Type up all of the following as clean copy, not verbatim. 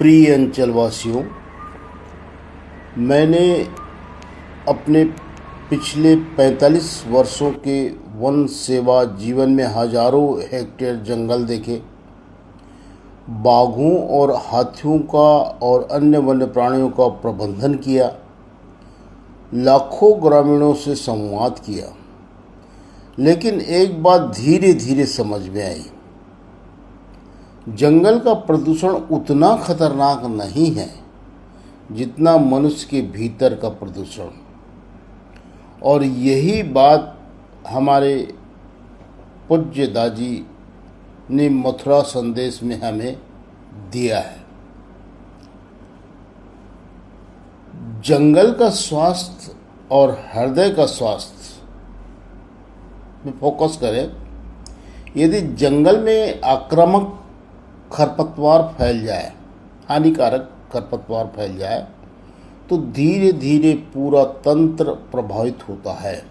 प्रिय अंचलवासियों, मैंने अपने पिछले 45 वर्षों के वन सेवा जीवन में हजारों हेक्टेयर जंगल देखे, बाघों और हाथियों का और अन्य वन्य प्राणियों का प्रबंधन किया, लाखों ग्रामीणों से संवाद किया। लेकिन एक बात धीरे धीरे समझ में आई, जंगल का प्रदूषण उतना खतरनाक नहीं है जितना मनुष्य के भीतर का प्रदूषण। और यही बात हमारे पूज्य दाजी ने मथुरा संदेश में हमें दिया है। जंगल का स्वास्थ्य और हृदय का स्वास्थ्य में फोकस करें। यदि जंगल में आक्रामक खरपतवार फैल जाए, हानिकारक खरपतवार फैल जाए, तो धीरे धीरे पूरा तंत्र प्रभावित होता है।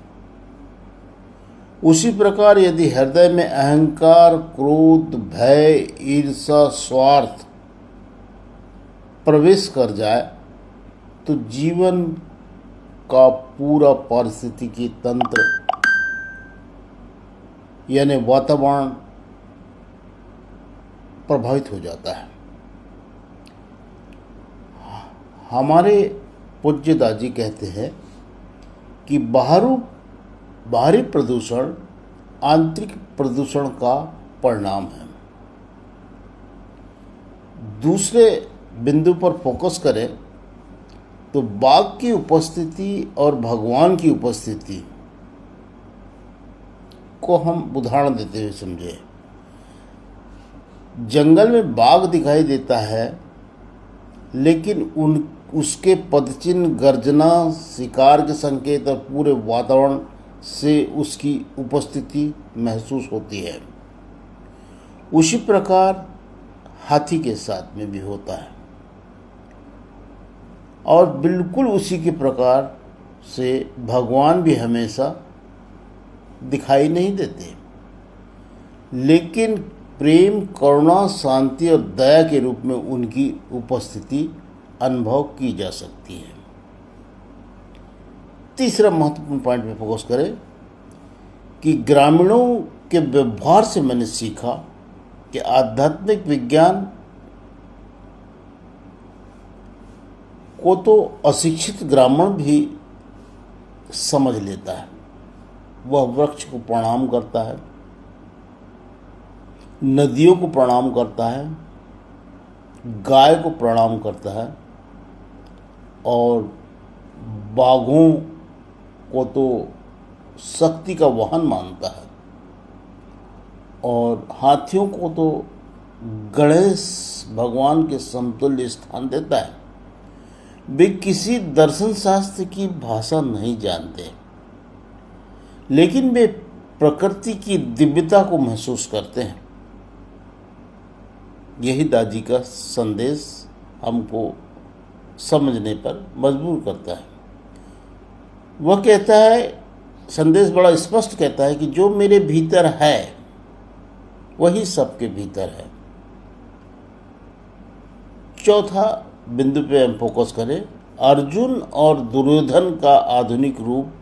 उसी प्रकार यदि हृदय में अहंकार, क्रोध, भय, ईर्ष्या, स्वार्थ प्रवेश कर जाए तो जीवन का पूरा पारिस्थितिकी तंत्र यानी वातावरण प्रभावित हो जाता है। हमारे पूज्य दाजी कहते हैं कि बाहरी प्रदूषण आंतरिक प्रदूषण का परिणाम है। दूसरे बिंदु पर फोकस करें तो बाघ की उपस्थिति और भगवान की उपस्थिति को हम उदाहरण देते हुए समझे। जंगल में बाघ दिखाई देता है, लेकिन उसके पदचिन्ह, गर्जना, शिकार के संकेत और पूरे वातावरण से उसकी उपस्थिति महसूस होती है। उसी प्रकार हाथी के साथ में भी होता है और बिल्कुल उसी के प्रकार से भगवान भी हमेशा दिखाई नहीं देते, लेकिन प्रेम, करुणा, शांति और दया के रूप में उनकी उपस्थिति अनुभव की जा सकती है। तीसरा महत्वपूर्ण पॉइंट पे फोकस करें कि ग्रामीणों के व्यवहार से मैंने सीखा कि आध्यात्मिक विज्ञान को तो अशिक्षित ग्रामीण भी समझ लेता है। वह वृक्ष को प्रणाम करता है, नदियों को प्रणाम करता है, गाय को प्रणाम करता है और बाघों को तो शक्ति का वाहन मानता है और हाथियों को तो गणेश भगवान के समतुल्य स्थान देता है। वे किसी दर्शन शास्त्र की भाषा नहीं जानते, लेकिन वे प्रकृति की दिव्यता को महसूस करते हैं। यही दादी का संदेश हमको समझने पर मजबूर करता है। वह कहता है, संदेश बड़ा स्पष्ट कहता है कि जो मेरे भीतर है वही सबके भीतर है। चौथा बिंदु पे हम फोकस करें, अर्जुन और दुर्योधन का आधुनिक रूप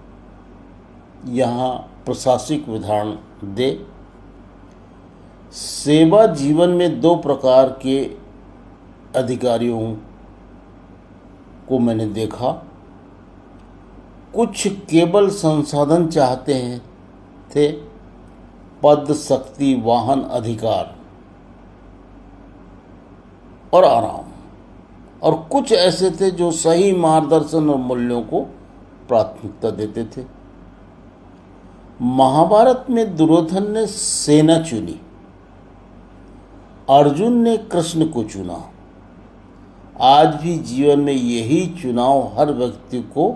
यहाँ प्रशासनिक उदाहरण दे। सेवा जीवन में दो प्रकार के अधिकारियों को मैंने देखा। कुछ केवल संसाधन चाहते थे, पद, शक्ति, वाहन, अधिकार और आराम, और कुछ ऐसे थे जो सही मार्गदर्शन और मूल्यों को प्राथमिकता देते थे। महाभारत में दुर्योधन ने सेना चुनी, अर्जुन ने कृष्ण को चुना। आज भी जीवन में यही चुनाव हर व्यक्ति को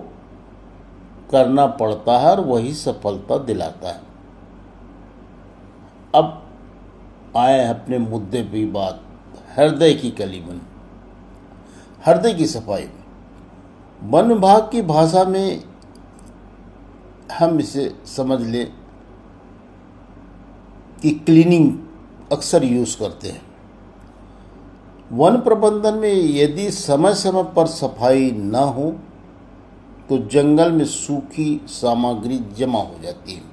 करना पड़ता है और वही सफलता दिलाता है। अब आए अपने मुद्दे की बात, हृदय की कलीमन, हृदय की सफाई। वन विभाग की भाषा में हम इसे समझ लें कि क्लीनिंग अक्सर यूज़ करते हैं। वन प्रबंधन में यदि समय समय पर सफाई न हो तो जंगल में सूखी सामग्री जमा हो जाती है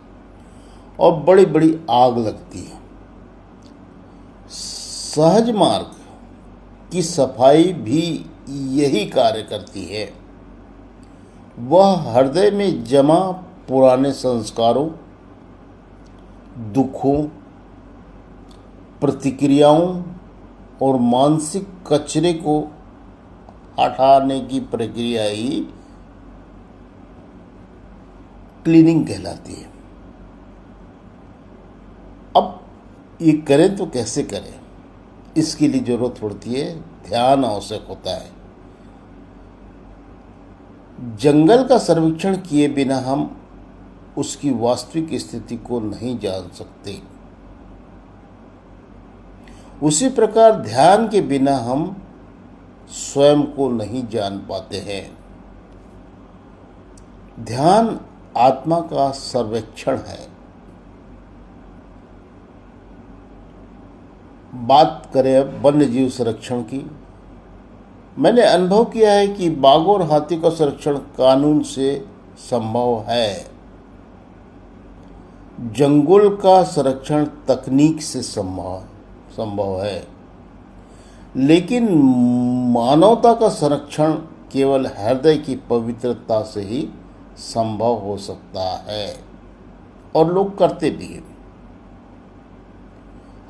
और बड़ी बड़ी आग लगती है। सहज मार्ग की सफाई भी यही कार्य करती है। वह हृदय में जमा पुराने संस्कारों, दुखों, प्रतिक्रियाओं और मानसिक कचरे को हटाने की प्रक्रिया ही क्लीनिंग कहलाती है। अब ये करें तो कैसे करें? इसके लिए जरूरत पड़ती है, ध्यान आवश्यक होता है। जंगल का सर्वेक्षण किए बिना हम उसकी वास्तविक स्थिति को नहीं जान सकते। उसी प्रकार ध्यान के बिना हम स्वयं को नहीं जान पाते हैं। ध्यान आत्मा का सर्वेक्षण है। बात करें अब वन्य जीव संरक्षण की। मैंने अनुभव किया है कि बाघों और हाथियों का संरक्षण कानून से संभव है। जंगल का संरक्षण तकनीक से संभव है, लेकिन मानवता का संरक्षण केवल हृदय की पवित्रता से ही संभव हो सकता है, और लोग करते भी हैं।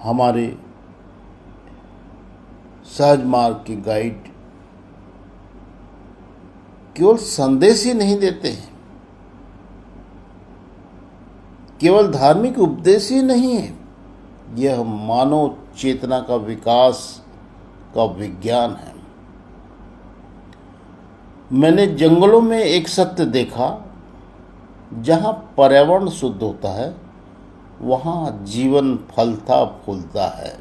हमारे सहज मार्ग के गाइड केवल संदेश ही नहीं देते हैं, केवल धार्मिक उपदेश ही नहीं है, यह मानव चेतना का विकास का विज्ञान है। मैंने जंगलों में एक सत्य देखा, जहाँ पर्यावरण शुद्ध होता है वहाँ जीवन फलता फूलता है।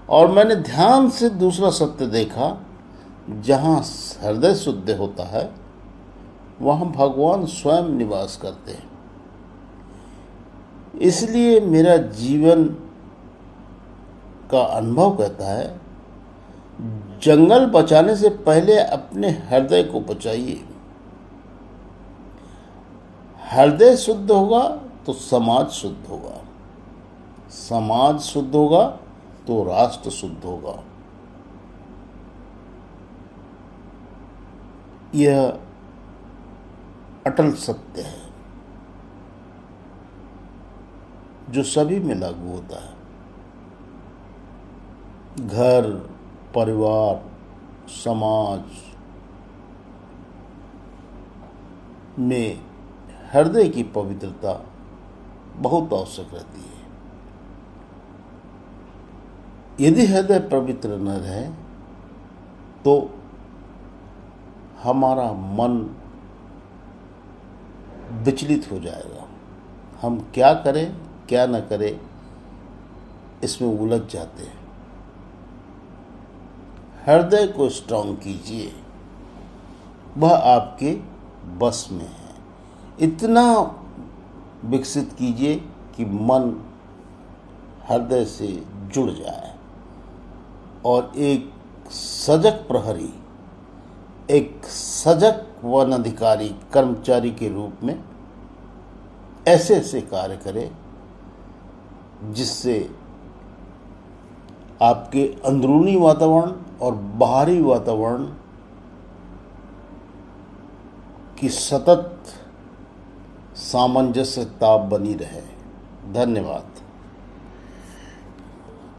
और मैंने ध्यान से दूसरा सत्य देखा, जहाँ हृदय शुद्ध होता है वहाँ भगवान स्वयं निवास करते हैं। इसलिए मेरा जीवन का अनुभव कहता है, जंगल बचाने से पहले अपने हृदय को बचाइए। हृदय शुद्ध होगा तो समाज शुद्ध होगा, समाज शुद्ध होगा तो राष्ट्र शुद्ध होगा। यह अटल सत्य है जो सभी में लागू होता है। घर, परिवार, समाज में हृदय की पवित्रता बहुत आवश्यक रहती है। यदि हृदय पवित्र न रहे तो हमारा मन विचलित हो जाएगा। हम क्या करें क्या न करें इसमें उलझ जाते हैं। हृदय को स्ट्रांग कीजिए, वह आपके बस में है। इतना विकसित कीजिए कि मन हृदय से जुड़ जाए और एक सजग प्रहरी, एक सजग वन अधिकारी, कर्मचारी के रूप में ऐसे ऐसे कार्य करे जिससे आपके अंदरूनी वातावरण और बाहरी वातावरण की सतत सामंजस्यता बनी रहे। धन्यवाद।